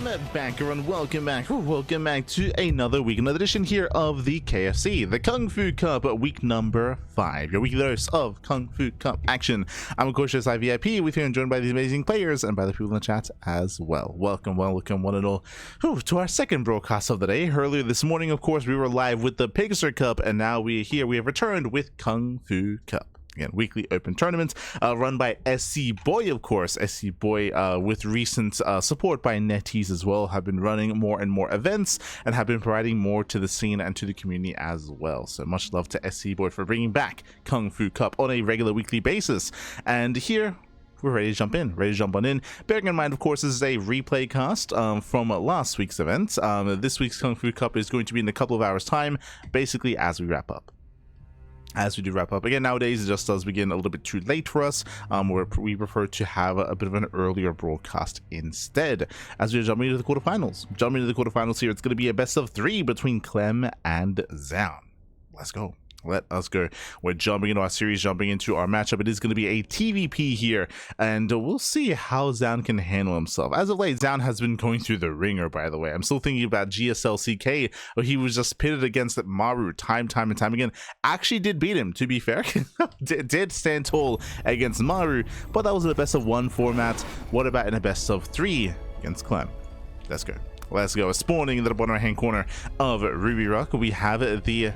Backer and welcome back to another week, another edition here of the KFC, the Kung Fu Cup, week number 5, your weekly dose of Kung Fu Cup action. I'm of course your VIP with you and joined by these amazing players and by the people in the chat as well. Welcome one and all to our second broadcast of the day. Earlier this morning, of course, we were live with the Pegasus Cup, and now we have returned with Kung Fu Cup. Again, weekly open tournaments run by SC Boy, of course. SC Boy, with recent support by NetEase as well, have been running more and more events and have been providing more to the scene and to the community as well. So much love to SC Boy for bringing back Kung Fu Cup on a regular weekly basis. And here, we're ready to jump in. Bearing in mind, of course, this is a replay cast from last week's event. This week's Kung Fu Cup is going to be in a couple of hours' time, basically as we wrap up. As we do wrap up again, nowadays it just does begin a little bit too late for us, where we prefer to have a bit of an earlier broadcast instead. As we jump into the quarterfinals here, it's going to be a best of 3 between Clem and Zoun. Let us go. We're jumping into our series, jumping into our matchup. It is going to be a TvP here, and we'll see how Zoun can handle himself. As of late, Zoun has been going through the ringer, by the way. I'm still thinking about GSLCK, where he was just pitted against Maru time and time again. Actually did beat him, to be fair. did stand tall against Maru, but that was in a best of 1 format. What about in a best of 3 against Clem? Let's go. Spawning in the bottom right hand corner of Ruby Rock, we have the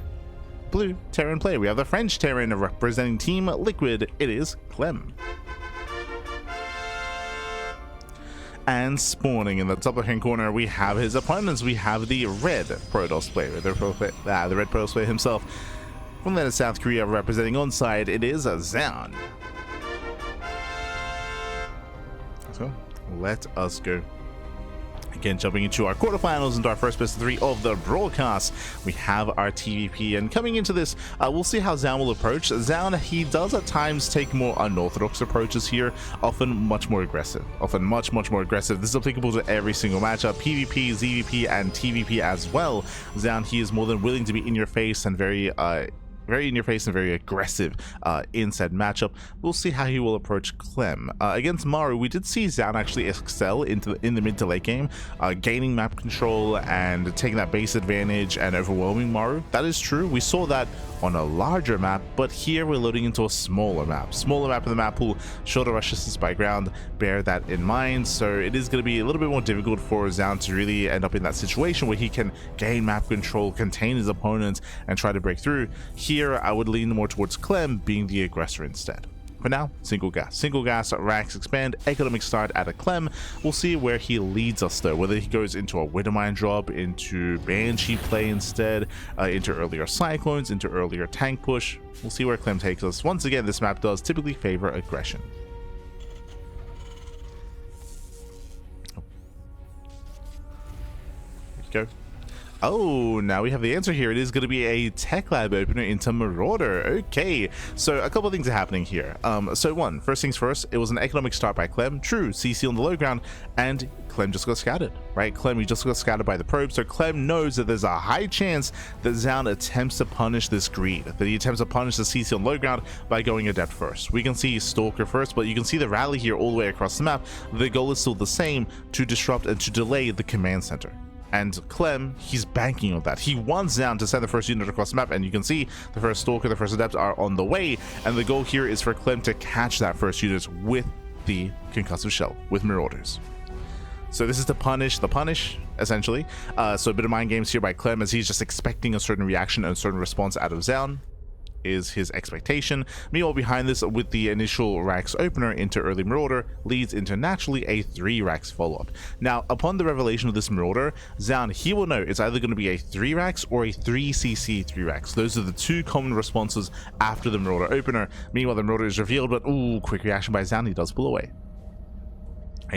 blue Terran player. We have the French Terran representing Team Liquid. It is Clem. And spawning in the top left hand corner, we have his opponents. We have the red Protoss player, the red Protoss player himself from there, South Korea, representing onside. It is Zoun. So let us go. Again, jumping into our quarterfinals, into our first best of 3 of the broadcast, we have our TvP, and coming into this, we'll see how Zoun will approach. Zoun, he does at times take more unorthodox approaches here, often much more aggressive. Much more aggressive. This is applicable to every single matchup, PvP, ZvP, and TvP as well. Zoun, he is more than willing to be in your face and very aggressive in said matchup. We'll see how he will approach Clem. Against Maru, we did see Zoun actually excel in the mid to late game, gaining map control and taking that base advantage and overwhelming Maru. That is true. We saw that on a larger map, but here we're loading into a smaller map in the map pool, shorter rush distance by ground. Bear that in mind. So it is going to be a little bit more difficult for Zoun to really end up in that situation where he can gain map control, contain his opponents, and try to break through. Here I would lean more towards Clem being the aggressor instead. For now, single gas, racks expand, economic start at a Clem. We'll see where he leads us though, whether he goes into a Widowmine drop, into Banshee play instead, into earlier Cyclones, into earlier tank push. We'll see where Clem takes us. Once again, this map does typically favor aggression. There you go. Oh, now we have the answer here. It is going to be a Tech Lab opener into Marauder. Okay, so a couple of things are happening here. First things first, it was an economic start by Clem. True, CC on the low ground, and Clem just got scattered, right? Clem, he just got scattered by the probe, so Clem knows that there's a high chance that Zoun attempts to punish this greed, that he attempts to punish the CC on low ground by going Adept first. We can see Stalker first, but you can see the rally here all the way across the map. The goal is still the same, to disrupt and to delay the command center. And Clem, he's banking on that. He wants Zoun to send the first unit across the map, and you can see the first Stalker, the first Adept are on the way, and the goal here is for Clem to catch that first unit with the Concussive Shell, with Marauders. So this is to punish the punish, essentially. So a bit of mind games here by Clem, as he's just expecting a certain reaction and a certain response out of Zoun, is his expectation. Meanwhile, behind this, with the initial Rax opener into early Marauder, leads into naturally a 3 Rax follow-up. Now, upon the revelation of this Marauder, Zoun, he will know it's either going to be a 3 Rax or a 3cc 3 Rax. Those are the 2 common responses after the Marauder opener. Meanwhile, the Marauder is revealed, but ooh, quick reaction by Zoun, he does pull away.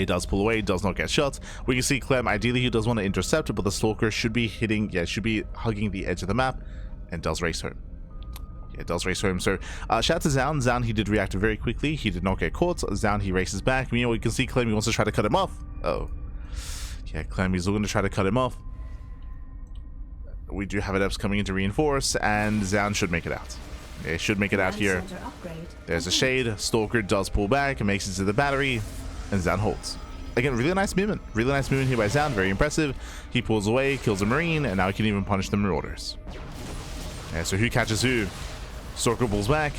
Does not get shot. We can see Clem, ideally he does want to intercept, but the Stalker should be hugging the edge of the map, and does race home. It does race home. So shout out to Zoun. Zoun, he did react very quickly. He did not get caught. Zoun, he races back. Meanwhile, you can see Clem, he wants to try to cut him off. Oh. Yeah, Clem, he's looking to try to cut him off. We do have Adepts coming in to reinforce, and Zoun should make it out. It should make it out here. There's a shade. Stalker does pull back and makes it to the battery, and Zoun holds. again, really nice movement. Really nice movement here by Zoun. Very impressive. He pulls away, kills a Marine, and now he can even punish the Marauders. Yeah, so who catches who? Stalker pulls back.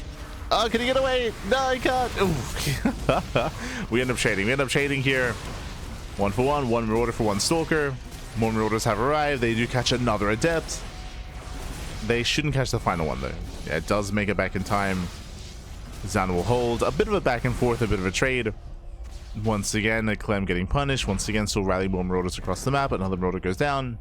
Oh, can he get away? No, he can't. We end up trading. We end up trading here. 1 for 1. 1 Marauder for 1 Stalker. More Marauders have arrived. They do catch another Adept. They shouldn't catch the final one, though. Yeah, it does make it back in time. Zoun will hold. A bit of a back and forth, a bit of a trade. Once again, Clem getting punished. Once again, still rallying more Marauders across the map. Another Marauder goes down.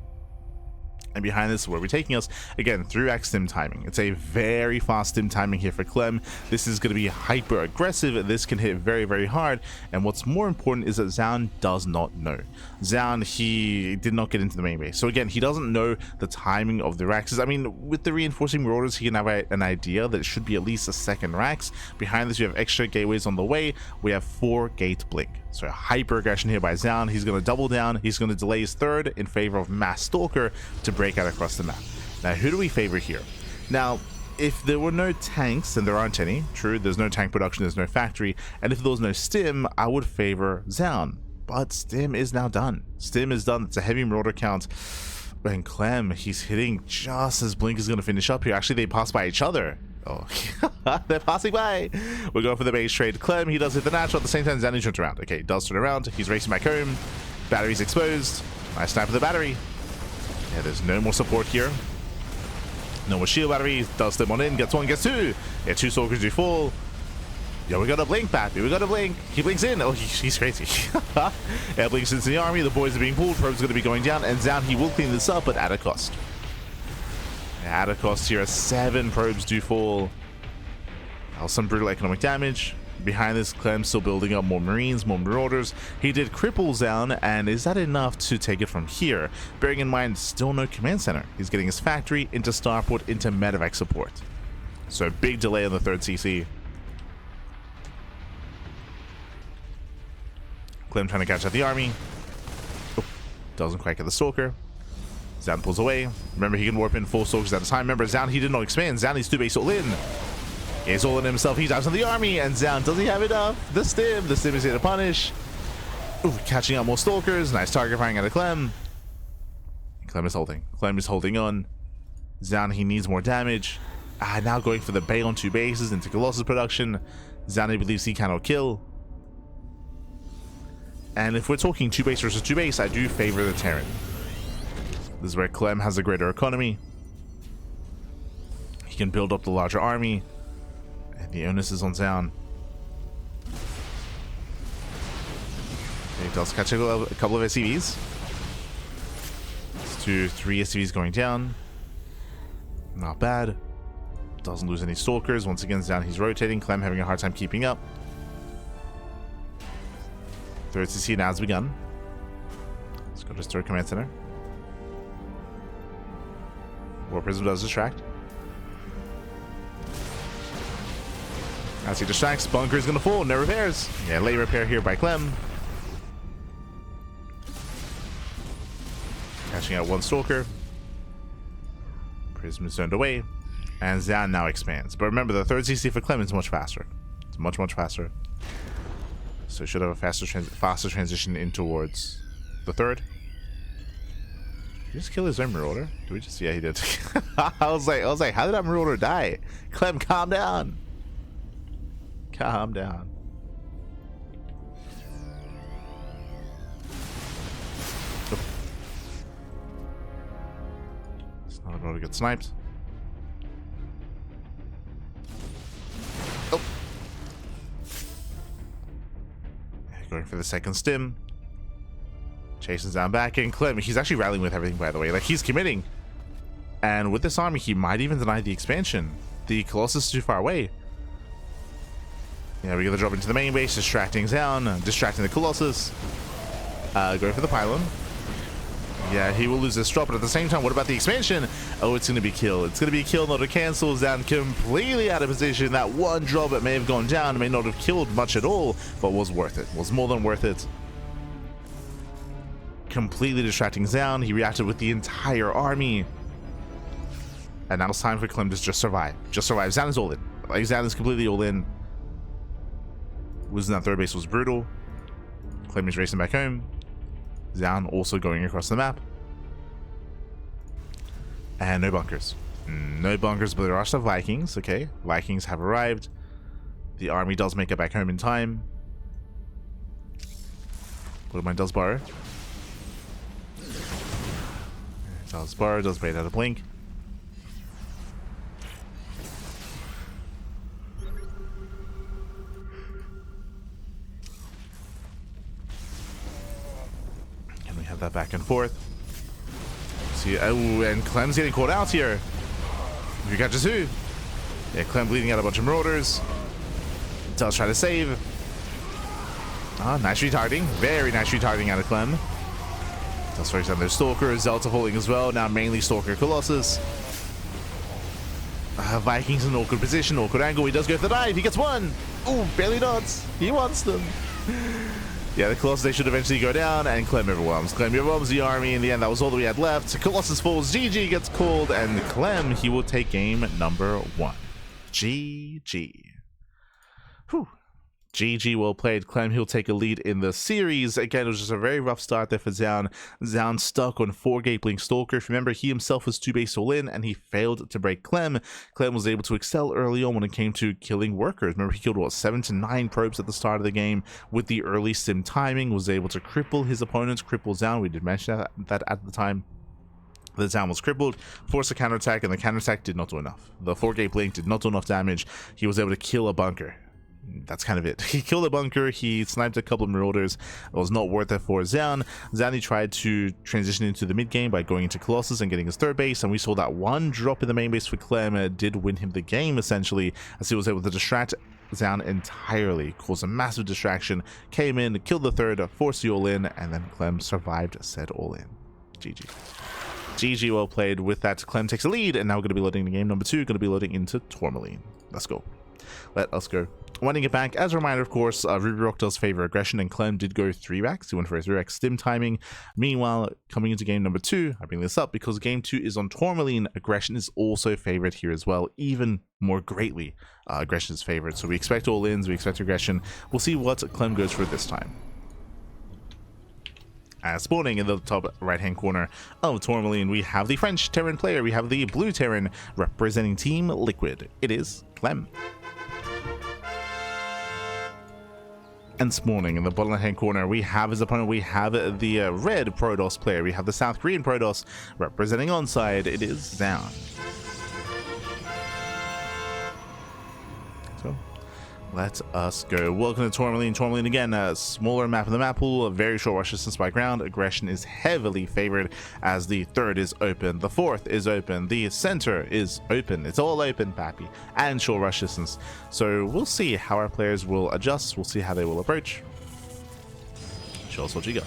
And behind this is where we're taking us, again, through X stim timing. It's a very fast stim timing here for Clem. This is going to be hyper aggressive. This can hit very, very hard. And what's more important is that Zoun does not know. Zoun, he did not get into the main base. So again, he doesn't know the timing of the Raxes. I mean, with the reinforcing Marauders, he can have an idea that it should be at least a second Rax. Behind this, we have extra gateways on the way. We have 4 gate blink. So hyper aggression here by Zoun. He's going to double down. He's going to delay his third in favor of Mass Stalker to break out across the map. Now, who do we favor here? Now, if there were no tanks, and there aren't any, true, there's no tank production, there's no factory, and if there was no stim, I would favor Zoun. But stim is now done. Stim is done. It's a heavy Marauder count. And Clem, he's hitting just as Blink is going to finish up here. Actually, they pass by each other. Oh, they're passing by. We're going for the base trade. Clem, he does hit the natural. At the same time, Zoun turns around. Okay, he does turn around. He's racing back home. Battery's exposed. Nice snipe for the battery. Yeah, there's no more support here. No more shield battery. Does step on in. Gets 1, gets 2. Yeah, 2 Stalkers do fall. Yeah, we got a blink, Pappy. We got a blink. He blinks in. Oh, he's crazy. Yeah, blinks into the army. The boys are being pulled. Probe's going to be going down. And Zoun, he will clean this up, but at a cost. At a cost here, 7 probes do fall. Some brutal economic damage. Behind this, Clem still building up more Marines, more Marauders. He did cripple Zoun, and is that enough to take it from here? Bearing in mind, still no command center. He's getting his factory into starport, into medevac support. So big delay on the 3rd CC. Clem trying to catch up the army. Oh, doesn't quite get the Stalker. Zoun pulls away. Remember, he can warp in 4 Stalkers at a time. Remember, Zoun, he did not expand. Zoun needs to base all in. He's all in himself. He dives on the army, and Zoun, does he have enough? The stim is here to punish. Ooh, catching out more Stalkers. Nice target firing out of Clem. Clem is holding. Clem is holding on. Zoun, he needs more damage. Now going for the Bay on 2 bases into Colossus production. Zoun, he believes he cannot kill. And if we're talking 2 base versus 2 base, I do favor the Terran. This is where Clem has a greater economy. He can build up the larger army. And the onus is on Zoun. He does catch a couple of SCVs. Let's do 3 SCVs going down. Not bad. Doesn't lose any Stalkers. Once again, Zoun, he's rotating. Clem having a hard time keeping up. 3rd CC now has begun. Let's go to 3rd command center. War Prism does distract. As he distracts, Bunker is going to fall. No repairs. Yeah, late repair here by Clem. Catching out 1 Stalker. Prism is turned away. And Zoun now expands. But remember, the 3rd CC for Clem is much faster. It's much, much faster. So should have a faster transition in towards the 3rd. Did he just kill his own Marauder? Did we just? Yeah, he did. I was like, how did that Marauder die? Clem, calm down. Calm down. Oh. It's not about to get sniped. Oh. Going for the 2nd stim. Chasing Zoun back in. Clem, he's actually rallying with everything, by the way. Like, he's committing. And with this army, he might even deny the expansion. The Colossus is too far away. Yeah, we're going to drop into the main base, distracting Zoun, distracting the Colossus. Going for the pylon. Yeah, he will lose this drop, but at the same time, what about the expansion? Oh, it's going to be kill. It's going to be kill, not a cancel. Zoun completely out of position. That 1 drop, it may have gone down, may not have killed much at all, but was worth it. Was more than worth it. Completely distracting Zoun. He reacted with the entire army. And now it's time for Clem to just survive. Just survive. Zoun is all in. Like, Zoun is completely all in. Losing that 3rd base was brutal. Clem is racing back home. Zoun also going across the map. And no bunkers. No bunkers, but there are some Vikings. Okay, Vikings have arrived. The army does make it back home in time. Bloodmine does borrow. Does borrow, does bait out a blink. And we have that back and forth. See, oh, and Clem's getting caught out here. Who catches who? Yeah, Clem bleeding out a bunch of marauders. Does try to save. Ah, nice retargeting. Very nice retargeting out of Clem. Does focus on those stalkers. Zelda falling as well. Now mainly Stalker Colossus. Vikings in an awkward position, awkward angle. He does go for the dive. He gets one. Ooh, barely nods. He wants them. Yeah, the Colossus, they should eventually go down, and Clem overwhelms. Clem overwhelms the army. In the end, that was all that we had left. Colossus falls. GG gets called, and Clem, he will take game number 1. GG. Whew. GG, well played. Clem, he'll take a lead in the series. Again, it was just a very rough start there for Zoun. Zoun stuck on 4 Gateblink Stalker. If you remember, he himself was 2 base all in, and he failed to break Clem. Clem was able to excel early on when it came to killing workers. Remember, he killed, what, 7 to 9 probes at the start of the game with the early sim timing, was able to cripple his opponents, cripple Zoun. We did mention that at the time. The Zoun was crippled, forced a counterattack, and the counterattack did not do enough. The 4 Gateblink did not do enough damage. He was able to kill a bunker. That's kind of it. He killed a bunker, he sniped a couple of marauders. It was not worth it for Zoun. Zoun, he tried to transition into the mid game by going into Colossus and getting his 3rd base, and we saw that one drop in the main base for Clem did win him the game, essentially, as he was able to distract Zoun entirely, caused a massive distraction, came in, killed the 3rd, forced the all-in, and then Clem survived said all-in. GG. GG, well played. With that, Clem takes a lead, and now we're going to be loading the game number 2, going to be loading into Tourmaline. Let's go. Let us go. Winding it back, as a reminder, of course, Ruby Rock does favor aggression, and Clem did go 3x. He went for a 3x stim timing. Meanwhile, coming into game number 2, I bring this up because game 2 is on Tourmaline. Aggression is also favored here as well, even more greatly. Aggression is favored, so we expect all-ins, we expect aggression. We'll see what Clem goes for this time. Spawning in the top right-hand corner of Tourmaline, we have the French Terran player. We have the blue Terran representing Team Liquid. It is Clem. And spawning in the bottom left-hand corner, we have his opponent. We have the red Protoss player. We have the South Korean Protoss representing onside. It is Zoun. So let us go. Welcome to Tourmaline. Tourmaline again, a smaller map of the map pool, a very short rush distance by ground. Aggression is heavily favored as the 3rd is open, the 4th is open, the center is open. It's all open, pappy, and short rush distance. So we'll see how our players will adjust. We'll see how they will approach. Show us what you got.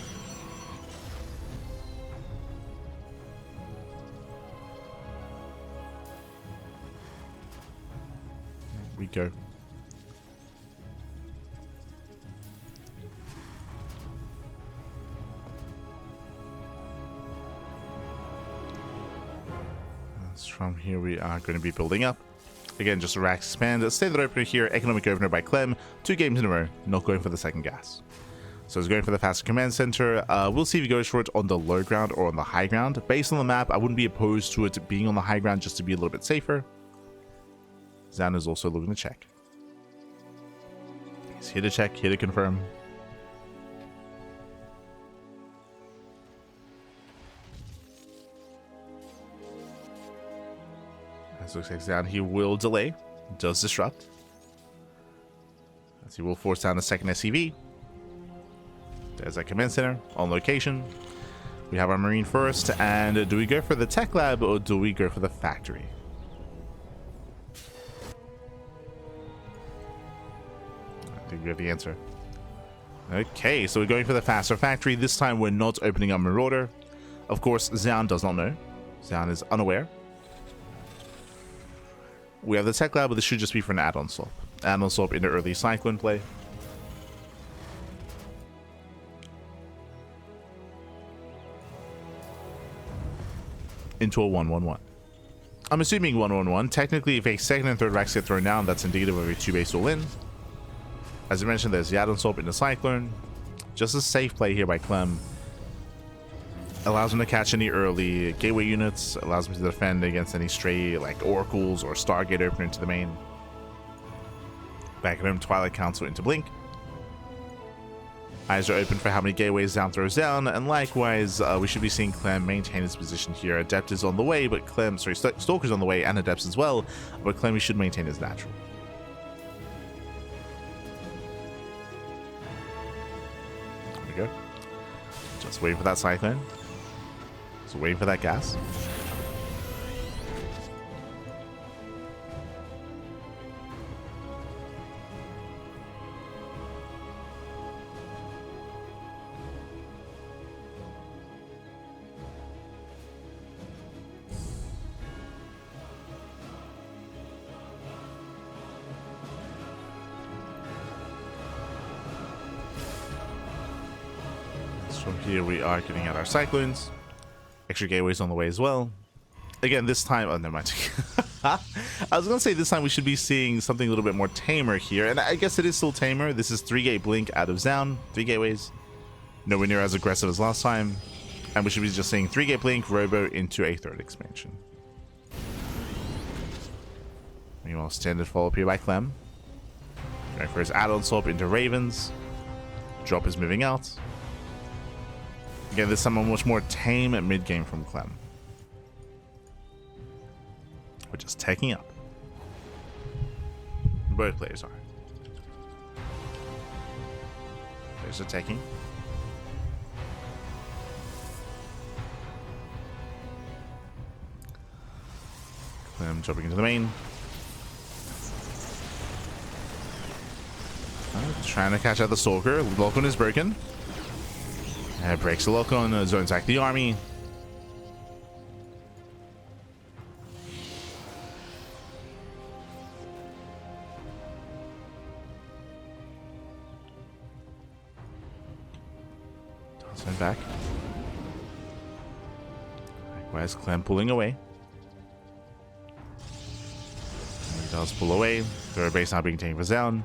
Here we go. From here, we are going to be building up. Again, just a rack expand. Standard opener here, economic opener by Clem. 2 games in a row, not going for the second gas. So he's going for the faster command center. We'll see if he goes for it on the low ground or on the high ground. Based on the map, I wouldn't be opposed to it being on the high ground just to be a little bit safer. Zoun is also looking to check. He's here to check, here to confirm. As looks like Zoun, he will delay, does disrupt. As he will force down the second SCV. There's that command center on location. We have our Marine first, and do we go for the tech lab or do we go for the factory? I think we have the answer. Okay, so we're going for the faster factory. This time we're not opening up Marauder. Of course, Zoun does not know. Zoun is unaware. We have the tech lab, but this should just be for an add-on swap. Add-on swap into early Cyclone play. Into a 1-1-1. I'm assuming 1-1-1. Technically, if a second and third racks get thrown down, that's indicative of a 2-base all-in. As I mentioned, there's the add-on swap into Cyclone. Just a safe play here by Clem. Allows him to catch any early gateway units, allows him to defend against any stray like oracles or Stargate opener into the main. Back at home, Twilight Council into Blink. Eyes are open for how many gateways Zoun throws down, and likewise, we should be seeing Clem maintain his position here. Adept is on the way, but Clem, sorry, Stalker's on the way, and Adepts as well, but Clem should maintain his natural. There we go. Just waiting for that Cyclone. Just waiting for that gas. From here we are getting out our Cyclones. Extra gateways on the way as well. Again, this time, oh, never mind. I was gonna say this time we should be seeing something a little bit more tamer here, and I guess it is still tamer. This is 3-gate Blink out of Zoun, 3 gateways. Nowhere near as aggressive as last time. And we should be just seeing 3-gate Blink, Robo into a 3rd expansion. Meanwhile, standard follow-up here by Clem. Going for his add-on swap into Ravens. Drop is moving out. Again, this time a much more tame at mid-game from Clem. We're just taking up. Both players are. Players are taking. Clem jumping into the main. Trying to catch out the Stalker. Lock-on is broken. Breaks the lock-on, zones back the army. Zone back. Likewise, Clem pulling away. He does pull away. Third base now being taken for Zoun.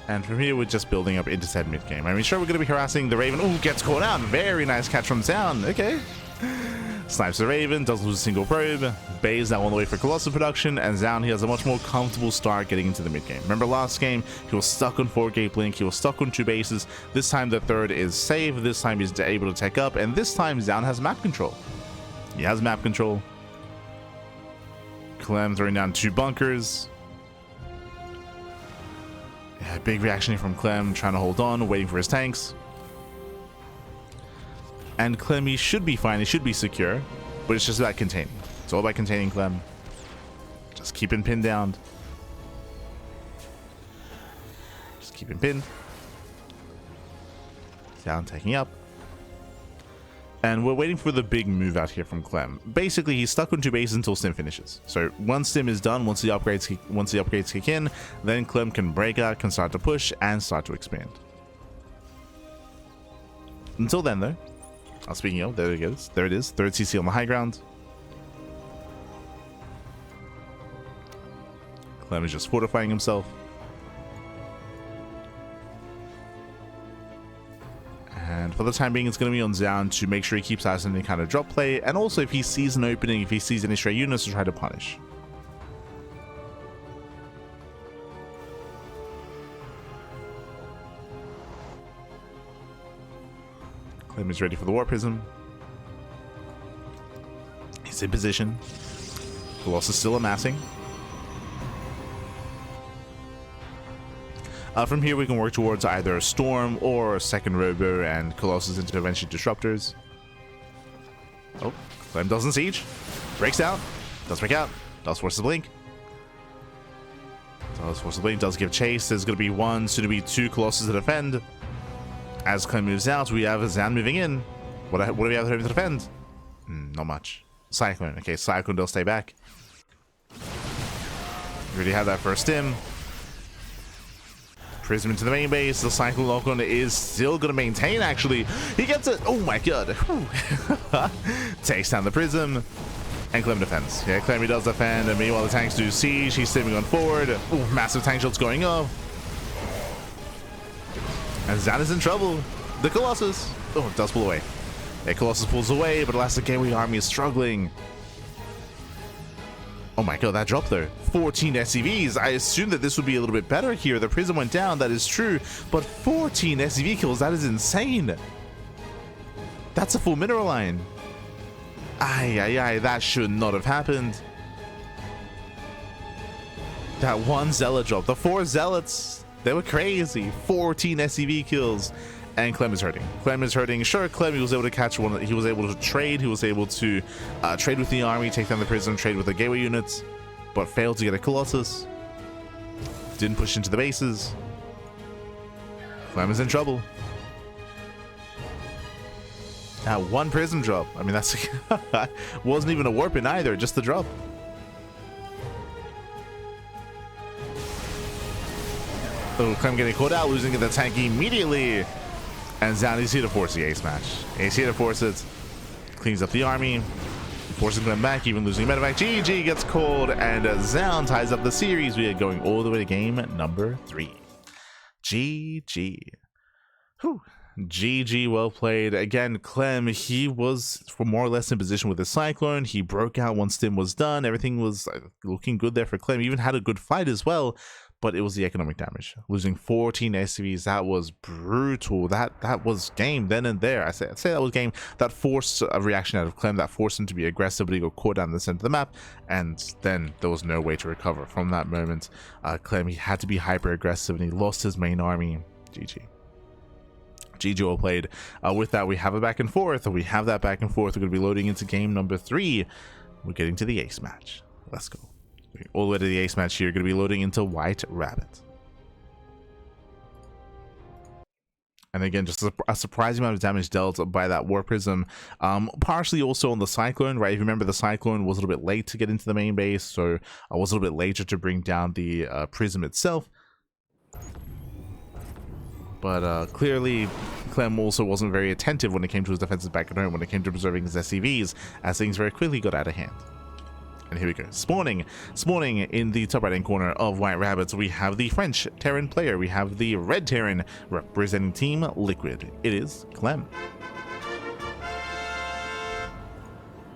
And from here, we're just building up into said mid-game. I mean, sure, we're going to be harassing the Raven. Ooh, gets caught out. Very nice catch from Zoun. Okay. Snipes the Raven, doesn't lose a single probe. Bay is now on the way for Colossal production, and Zoun, he has a much more comfortable start getting into the mid-game. Remember last game, he was stuck on 4-gate Blink, he was stuck on 2 bases. This time, the 3rd is safe. This time, he's able to take up, and this time, Zoun has map control. He has map control. Clem throwing down 2 bunkers. Yeah, big reaction from Clem, trying to hold on, waiting for his tanks. And Clem, he should be fine, he should be secure, but it's just about containing. It's all about containing Clem. Just keep him pinned down. Just keep him pinned. Down, taking up. And we're waiting for the big move out here from Clem. Basically, he's stuck on 2 bases until Stim finishes. So once Stim is done, once the upgrades kick in, then Clem can break out, can start to push, and start to expand. Until then, though, speaking of, there it is. There it is. 3rd CC on the high ground. Clem is just fortifying himself. And for the time being, it's going to be on Zoun to make sure he keeps eyes on any kind of drop play, and also if he sees an opening, if he sees any stray units, to try to punish. Clem is ready for the War Prism. He's in position. Colossus still amassing. From here, we can work towards either a Storm or a 2nd Robo and Colossus Intervention Disruptors. Oh, Clem doesn't siege. Breaks out. Does break out. Does force the blink. Does force the blink. Does give chase. There's going to be 1, soon to be 2 Colossus to defend. As Clem moves out, we have Zoun moving in. What do we have to defend? Not much. Cyclone. Okay, Cyclone does stay back. We already have that first Stim. Prism into the main base. The cycle lock-on is still going to maintain, actually. He gets it. Oh my god. Takes down the Prism. And Clem defends. Yeah, Clem, he does defend. And meanwhile, the tanks do siege. He's still going forward. Ooh, massive tank shots going off. And Zoun is in trouble. The Colossus. Oh, it does pull away. Yeah, Colossus pulls away, but alas, the Gateway army is struggling. Oh my god, that drop though. 14 SCVs. I assumed that this would be a little bit better here. The Prism went down, that is true. But 14 SCV kills, that is insane. That's a full mineral line. Ay, that should not have happened. That one Zealot drop. The 4 Zealots, they were crazy. 14 SCV kills. And Clem is hurting. Clem is hurting. Sure, Clem, he was able to catch one. He was able to trade. He was able to trade with the army, take down the Prism, trade with the Gateway units, but failed to get a Colossus. Didn't push into the bases. Clem is in trouble. That one Prism drop. I mean, that's wasn't even a warp in either, just the drop. Oh, Clem getting caught out, losing the tank immediately. And Zoun is here to force the ace match. He's here to force it. Cleans up the army. Forcing Clem back, even losing medevac. GG gets called, and Zoun ties up the series. We are going all the way to game number 3. GG. Whew. GG, well played. Again, Clem, he was more or less in position with the Cyclone. He broke out once Stim was done. Everything was looking good there for Clem. He even had a good fight as well. But it was the economic damage. Losing 14 SCVs, that was brutal. That was game then and there. I'd say that was game. That forced a reaction out of Clem. That forced him to be aggressive, but he got caught down the center of the map. And then there was no way to recover from that moment. Clem, he had to be hyper aggressive, and he lost his main army. GG. GG, well played. With that, we have a back and forth. We have that back and forth. We're going to be loading into game number 3. We're getting to the ace match. Let's go. All the way to the ace match here. Going to be loading into White Rabbit. And again, just a surprising amount of damage dealt by that War Prism. Partially also on the Cyclone, right? If you remember, the Cyclone was a little bit late to get into the main base, so I was a little bit later to bring down the Prism itself. But clearly, Clem also wasn't very attentive when it came to his defenses back at home, when it came to preserving his SCVs, as things very quickly got out of hand. And here we go. Spawning in the top right hand corner of White Rabbits, we have the French Terran player. We have the Red Terran representing Team Liquid. It is Clem.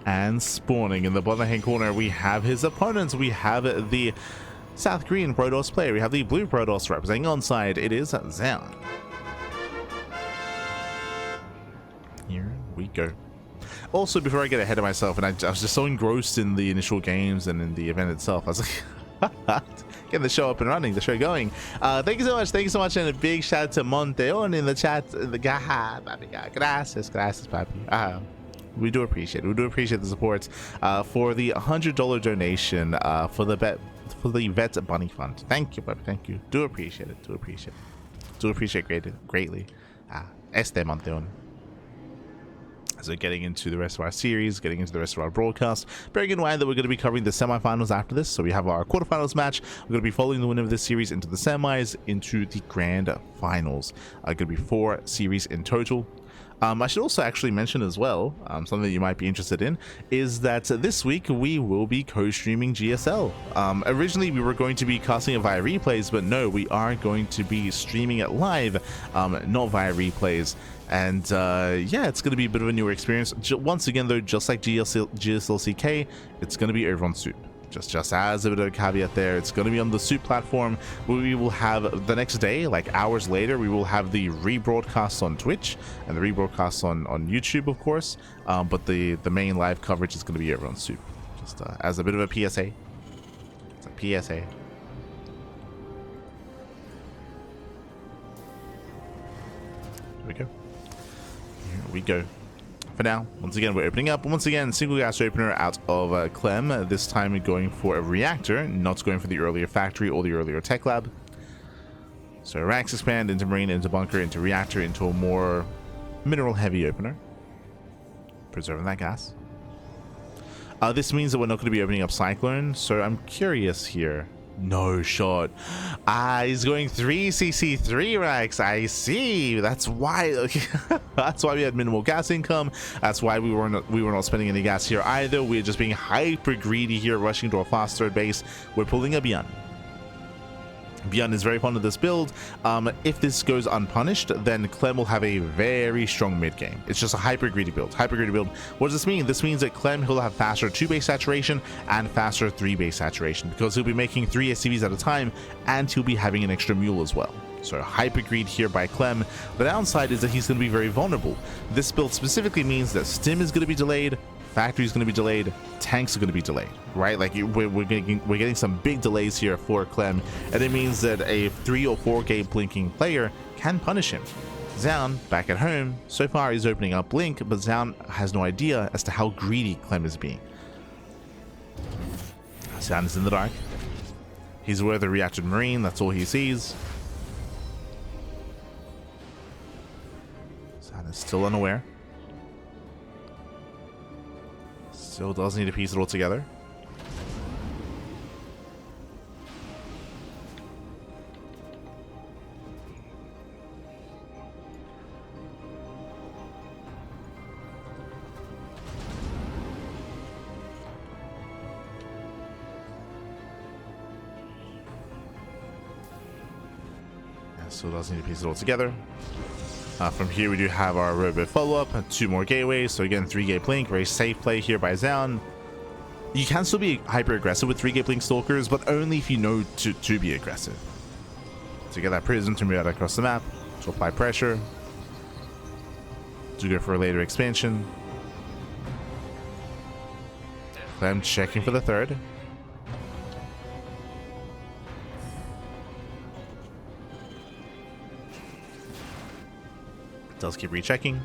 And spawning in the bottom right hand corner, we have his opponents. We have the South Korean Protoss player. We have the Blue Protoss representing onside. It is Zoun. Here we go. Also, before I get ahead of myself, and I was just so engrossed in the initial games and in the event itself, I was like, getting the show up and running, the show going. Thank you so much, and a big shout out to Monteon in the chat. Gracias, papi. We do appreciate it. We do appreciate the support for the $100 donation for the Vet Bunny Fund. Thank you, papi. Thank you. Do appreciate it. Do appreciate greatly. Este Monteon. So getting into the rest of our series, getting into the rest of our broadcast, bearing in mind that we're going to be covering the semifinals after this. So we have our quarterfinals match. We're going to be following the winner of this series into the semis, into the grand finals. Going to be 4 series in total. I should also actually mention as well, something that you might be interested in, is that this week we will be co-streaming GSL. Originally we were going to be casting it via replays, but no, we are going to be streaming it live, not via replays. And yeah, it's going to be a bit of a newer experience. Once again though, just like GSLCK, it's going to be over on Soup. Just as a bit of a caveat there, it's going to be on the Soup platform, where we will have the next day, like hours later, we will have the rebroadcast on Twitch and the rebroadcast on YouTube, of course. But the main live coverage is going to be over on Soup. Just as a bit of a PSA. It's a PSA. Here we go. Here we go. For now, once again, we're opening up. Once again, single gas opener out of Clem. This time going for a reactor, not going for the earlier factory or the earlier tech lab. So ranks expand into marine, into bunker, into reactor, into a more mineral heavy opener. Preserving that gas. This means that we're not going to be opening up Cyclone, so I'm curious here. No shot. He's going 3 CC3 racks. I see. That's why. That's why we had minimal gas income. That's why we were not spending any gas here either. We're just being hyper greedy here, rushing to a fast third base. We're pulling a Bjorn. Bjorn is very fond of this build. If this goes unpunished, then Clem will have a very strong mid game. It's just a hyper greedy build. Hyper greedy build. What does this mean? This means that Clem, he'll have faster 2 base saturation and faster 3 base saturation, because he'll be making 3 SCVs at a time, and he'll be having an extra mule as well. So hyper greed here by Clem. The downside is that he's going to be very vulnerable. This build specifically means that stim is going to be delayed, factory is going to be delayed, tanks are going to be delayed, right? Like we're getting some big delays here for Clem, and it means that a 3 or 4 game blinking player can punish him. Zoun, back at home, so far he's opening up blink, but Zoun has no idea as to how greedy Clem is being. Zoun is in the dark. He's aware of the reactive marine, that's all he sees. Zoun is still unaware. Still does need to piece it all together. Still does need to piece it all together. From here, we do have our robot follow-up, 2 more gateways. So again, 3-gate blink, very safe play here by Zoun. You can still be hyper-aggressive with 3-gate blink stalkers, but only if you know to be aggressive. To get that prism to move out across the map, to apply pressure, to go for a later expansion. Clem checking for the third. Does keep rechecking.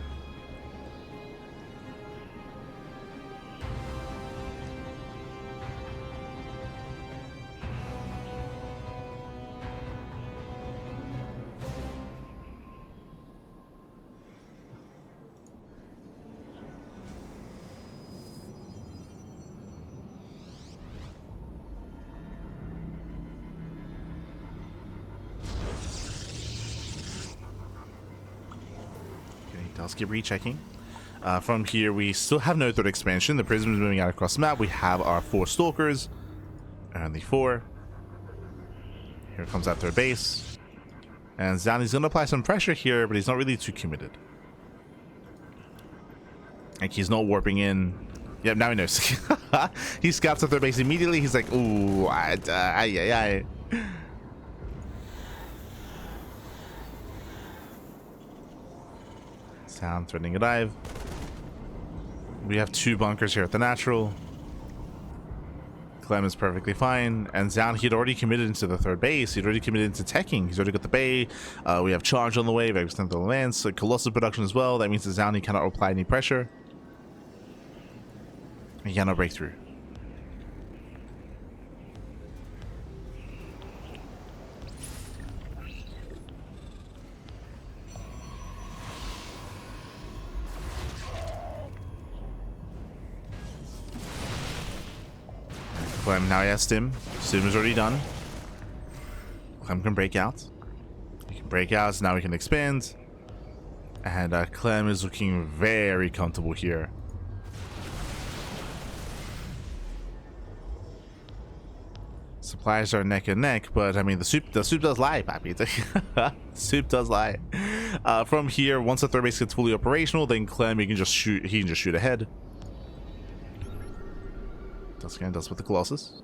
Does keep rechecking. From here, we still have no third expansion. The prism is moving out across the map. We have our 4 stalkers. Only 4. Here comes that third base. And Zoun is going to apply some pressure here, but he's not really too committed. Like, he's not warping in. Yep, now he knows. He scouts the third base immediately. He's like, ooh, ay. Zoun threatening a dive. We have 2 bunkers here at the natural. Clem is perfectly fine, and Zoun, he'd already committed into the third base. He'd already committed into teching. He's already got the bay. We have charge on the way. We have extended lands, so colossal production as well. That means that Zoun, he cannot apply any pressure. He cannot break through. Clem now he has Stim. Stim is already done. Clem can break out. He can break out, so now we can expand. And Clem is looking very comfortable here. Supplies are neck and neck, but I mean the soup does lie, papi. Soup does lie. From here, once the third base gets fully operational, then Clem he can just shoot ahead. Does with the Colossus.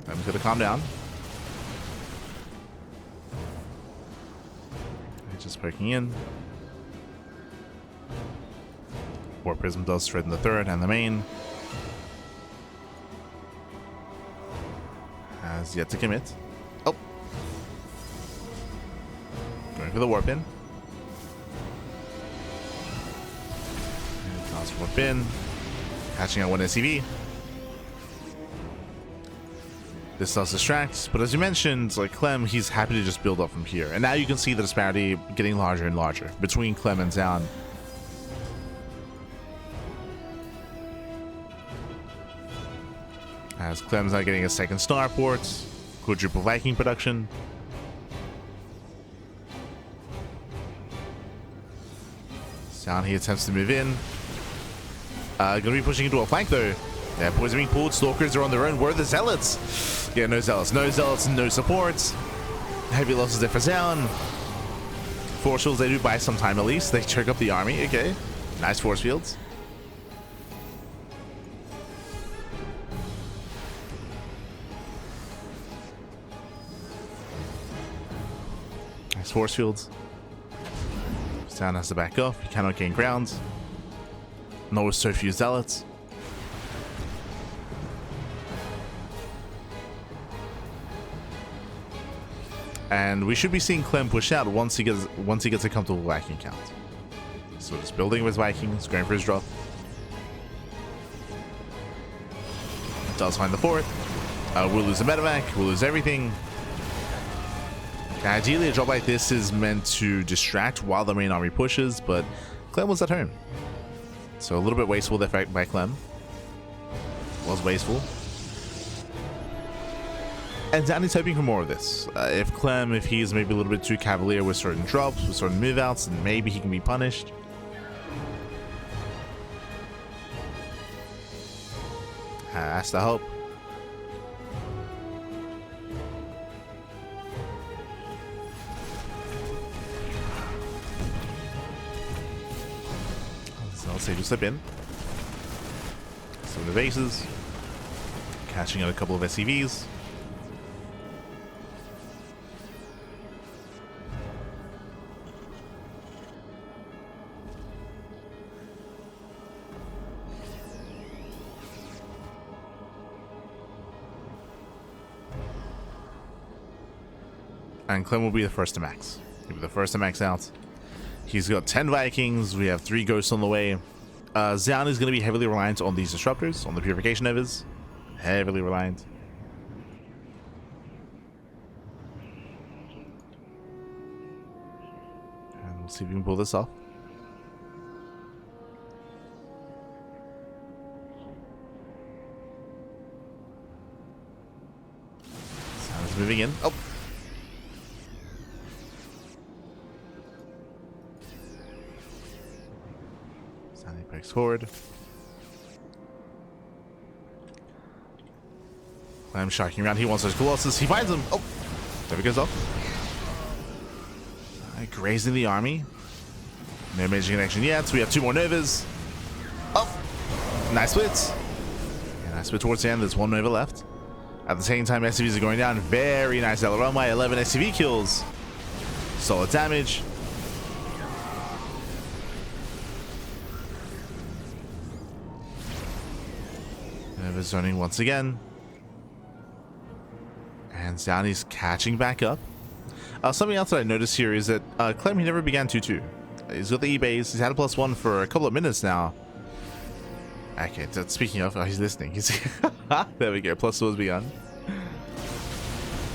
I'm gonna calm down. He's just poking in. War Prism does threaten the third and the main. Has yet to commit. Oh! Going for the warp in. Toss warp in. Catching out 1 SCV. This does distract, but as you mentioned, like Clem, he's happy to just build up from here. And now you can see the disparity getting larger and larger between Clem and Zoun. As Clem's not getting a second starport. Quadruple Viking production. Zoun here attempts to move in. Gonna be pushing into a flank though. Yeah, poison being pulled. Stalkers are on their own. Where are the zealots? Yeah, no zealots. No zealots, no supports. Heavy losses there for Zoun. Force fields, they do buy some time at least. They choke up the army. Okay. Nice force fields. Nice force fields. Zoun has to back off. He cannot gain ground. Nor with so few zealots. And we should be seeing Clem push out once he gets a comfortable Viking count. So just building with Vikings, going for his drop. Does find the fourth. We'll lose the medevac, we'll lose everything. Ideally, a drop like this is meant to distract while the main army pushes, but Clem was at home. So a little bit wasteful there by Clem. Was wasteful. And Zoun is hoping for more of this. If he's maybe a little bit too cavalier with certain drops, with certain move outs, then maybe he can be punished. Has to hope. So I'll say to slip in. Some of the bases. Catching out a couple of SCVs. And Clem will be the first to max. He'll be the first to max out. He's got 10 Vikings. We have 3 ghosts on the way. Zoun is going to be heavily reliant on these disruptors, on the purification novas. Heavily reliant. And we'll see if we can pull this off. Zoun is moving in. Oh! Breaks forward. I'm shocking around. He wants those Colossus. He finds them. Oh, there he goes off. Grazing the army. No major connection yet. So we have 2 more Novas. Oh, nice splits. Yeah, nice split towards the end. There's 1 Nova left. At the same time, SCVs are going down. Very nice LRMY. 11 SCV kills. Solid damage. Nova zoning once again. And Zoun is catching back up. Something else that I noticed here is that Clem, he never began 2-2. He's got the E-base. He's had a +1 for a couple of minutes now. Okay, speaking of, he's listening. There we go. +2 has begun.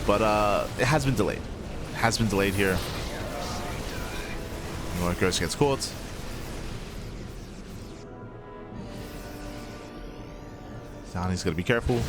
But it has been delayed. It has been delayed here. Ghost gets caught. He's got to be careful.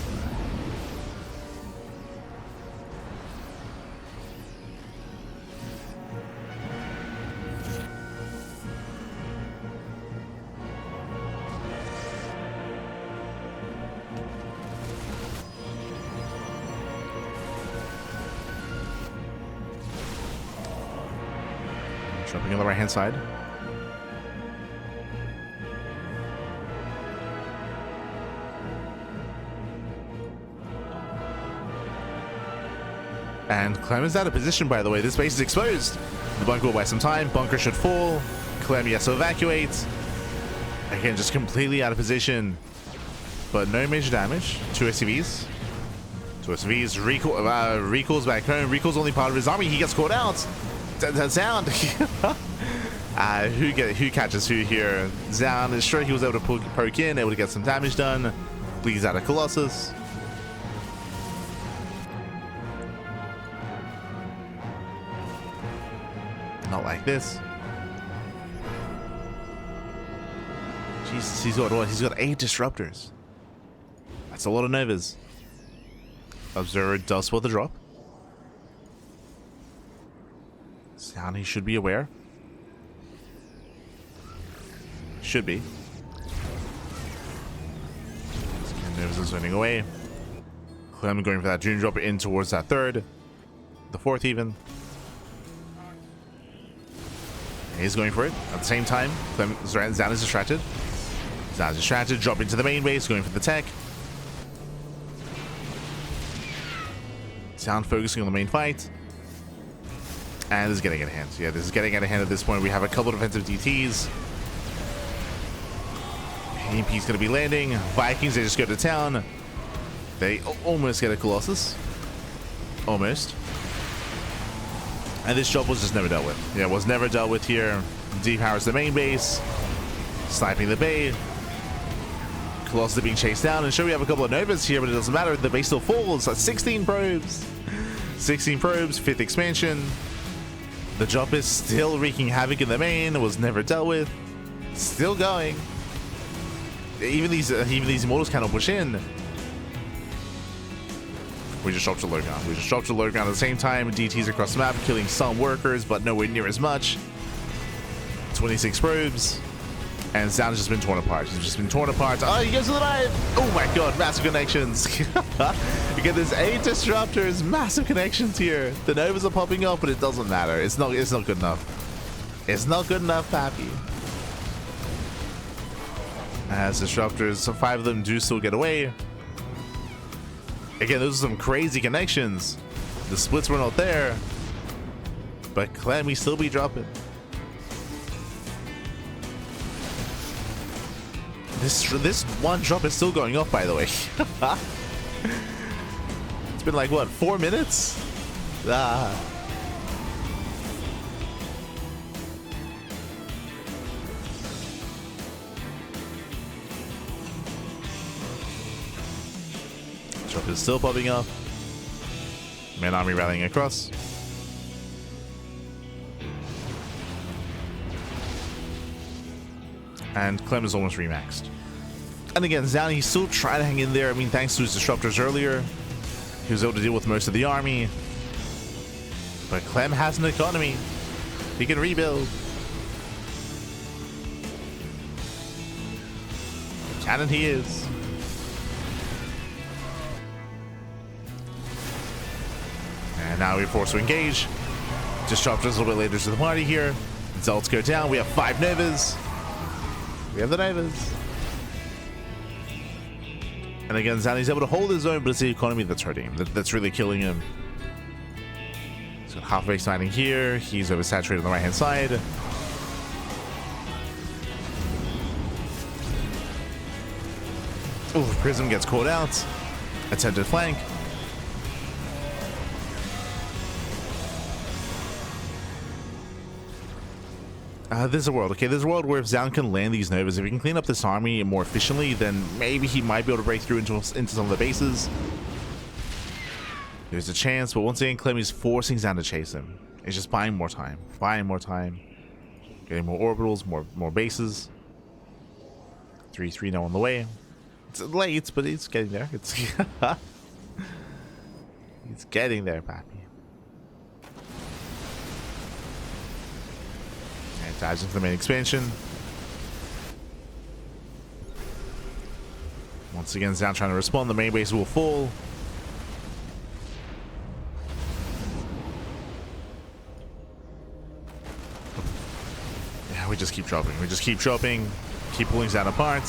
Jumping on the right-hand side. And Clem is out of position, by the way. This base is exposed. The bunker will buy some time. Bunker should fall. Clem has to evacuate. Again, just completely out of position. But no major damage. 2 SCVs. 2 SCVs. Recalls back home. Recalls only part of his army. He gets caught out. That sound. Who catches who here? Zoun is sure he was able to poke in, able to get some damage done. Bleeds out a Colossus. Not like this. Jesus, he's got what? He's got 8 disruptors. That's a lot of Novas. Observer does spot the drop. Zoun, he should be aware. Should be. Nervous and swinging away. Clem going for that dream drop in towards that third. The fourth even. He's going for it. At the same time, Zoun is distracted. Zoun is distracted, drop into the main base, going for the tech. Zoun focusing on the main fight. And this is getting out of hand. Yeah, this is getting out of hand at this point. We have a couple of defensive DTs. EMP's going to be landing. Vikings, they just go to town. They almost get a Colossus. Almost. And this job was just never dealt with. Yeah, it was never dealt with here. Depowers the main base. Sniping the bay. Colossus being chased down. And sure, we have a couple of Novas here, but it doesn't matter. The base still falls. 16 probes. 16 probes, 5th expansion. The job is still wreaking havoc in the main. It was never dealt with. Still going. Even these immortals cannot push in. We just dropped a low ground. We just dropped a low ground at the same time. DTs across the map, killing some workers, but nowhere near as much. 26 probes. And Zoun has just been torn apart. He's just been torn apart. Oh, he goes to the knife. Oh my god, massive connections. Again, there's 8 disruptors, massive connections here. The Novas are popping up, but it doesn't matter. It's not good enough. It's not good enough, Pappy. As disruptors, 5 of them do still get away. Again, those are some crazy connections. The splits were not there. But Clem, he still be dropping. This one drop is still going off, by the way. It's been like, what, 4 minutes? Ah. Drop is still popping up. Main army rallying across. And Clem is almost remaxed. And again, Zoun, he's still trying to hang in there. I mean, thanks to his disruptors earlier, he was able to deal with most of the army. But Clem has an economy. He can rebuild. Cannon he is. And now we're forced to engage. Disruptors a little bit later to the party here. Zelts go down. We have 5 Novas. We have the Novas. And again, Zoun, he's able to hold his own, but it's the economy that's hurting him. That's really killing him. He's got half base mining here. He's oversaturated on the right-hand side. Oh, Prism gets caught out. Attempted flank. There's a world, okay? There's a world where if Zoun can land these Novas, if he can clean up this army more efficiently, then maybe he might be able to break through into some of the bases. There's a chance, but once again, Clem is forcing Zoun to chase him. It's just buying more time. Buying more time. Getting more orbitals, more bases. 3-3 now on the way. It's late, but it's getting there. It's getting there, Pappy. Dives into the main expansion. Once again, Zoun trying to respond. The main base will fall. Yeah, we just keep dropping. We just keep dropping. Keep pulling Zoun apart.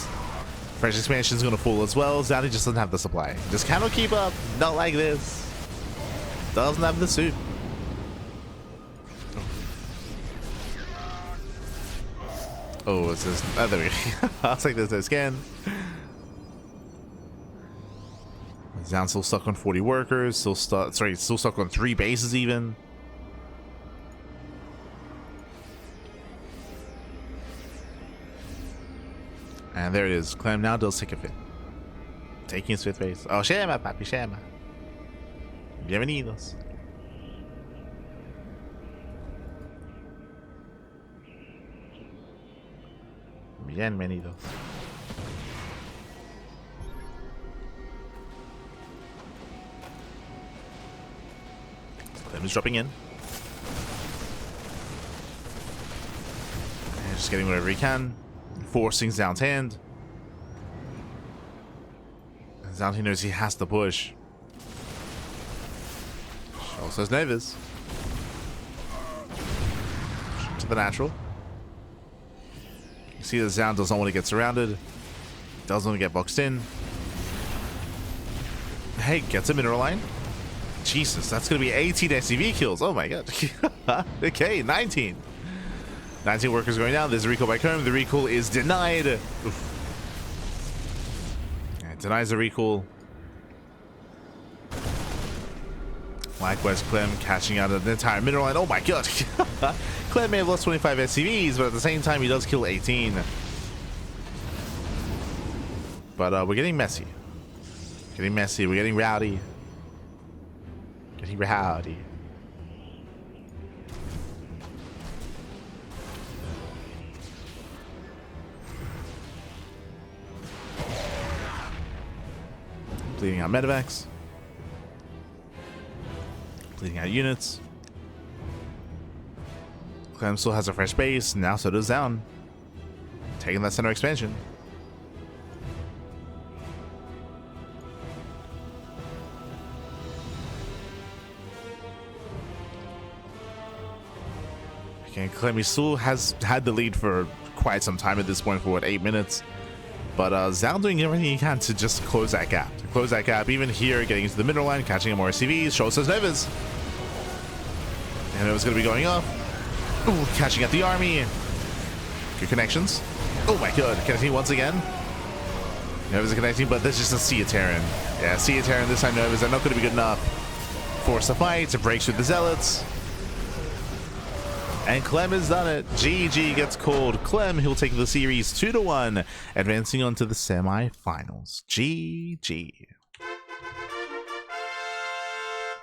Fresh expansion is going to fall as well. Zoun just doesn't have the supply. Just cannot keep up. Not like this. Doesn't have the suit. Oh, it says, oh, there we go. I'll take this scan. Zoun's still stuck on 40 workers. Still stuck on 3 bases even. And there it is. Clem now does take a fit. Taking his 5th base. Oh, Shema, papi, Shema. Bienvenidos. Bienvenidos. Clem is dropping in. And just getting whatever he can. Forcing Zoun's hand. Zoun, he knows he has to push. Also has Novas. To the natural. You see that Zoun does not want to get surrounded. Doesn't want to get boxed in. Hey, gets a mineral line. Jesus, that's going to be 18 SCV kills. Oh my god. Okay, 19. 19 workers going down. There's a recall by Clem. The recall is denied. Oof. It denies the recall. Likewise, Clem catching out an entire mineral line. Oh my god. Clem may have lost 25 SCVs, but at the same time, he does kill 18. But we're getting messy. Getting messy. We're getting rowdy. Getting rowdy. Bleeding out medevacs. Bleeding out units. Clem still has a fresh base. Now so does Zoun. Taking that center expansion. Okay, Clem still has had the lead for quite some time at this point, for what, 8 minutes. But Zoun doing everything he can to just close that gap. To close that gap, even here, getting into the middle line, catching more CVs, shows us Novas. And it was going to be going off. Ooh, catching at the army. Good connections. Oh my god, connecting once again. Novas are connecting, but there's just a Sea of Terran. Yeah, Sea of Terran this time. Novas are not going to be good enough. Force the fight, to break through the Zealots. And Clem has done it. GG gets called. Clem, he'll take the series 2-1, advancing on to the semi-finals. GG.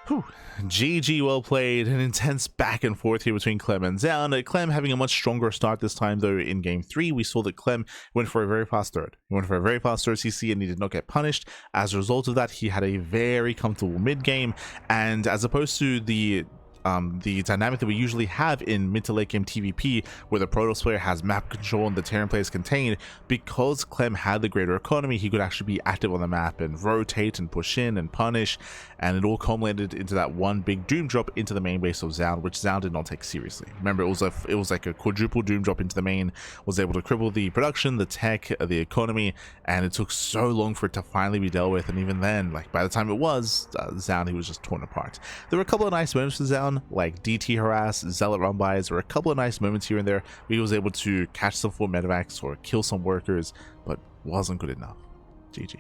Whew. GG, well played. An intense back and forth here between Clem and Zoun. Clem having a much stronger start this time, though. In game 3, we saw that Clem went for a very fast third. He went for a very fast third CC, and he did not get punished. As a result of that, he had a very comfortable mid game, and as opposed to the dynamic that we usually have in mid to late game TvP, where the Protoss player has map control and the Terran player is contained, because Clem had the greater economy, he could actually be active on the map and rotate and push in and punish, and it all culminated into that one big doom drop into the main base of Zoun, which Zoun did not take seriously. Remember, it was like a quadruple doom drop into the main, was able to cripple the production, the tech, the economy, and it took so long for it to finally be dealt with. And even then, like by the time it was, Zoun, he was just torn apart. There were a couple of nice moments for Zoun, like DT harass, Zealot run bys. There were a couple of nice moments here and there where he was able to catch some full medevacs or kill some workers, but wasn't good enough. GG.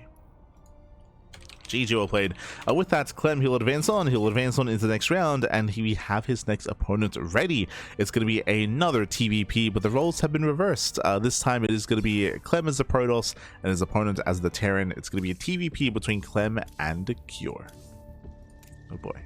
GG, well played. With that, Clem, he'll advance on into the next round, and we have his next opponent ready. It's going to be another TvP, but the roles have been reversed. This time it is going to be Clem as the Protoss and his opponent as the Terran. It's going to be a TvP between Clem and Cure. Oh boy.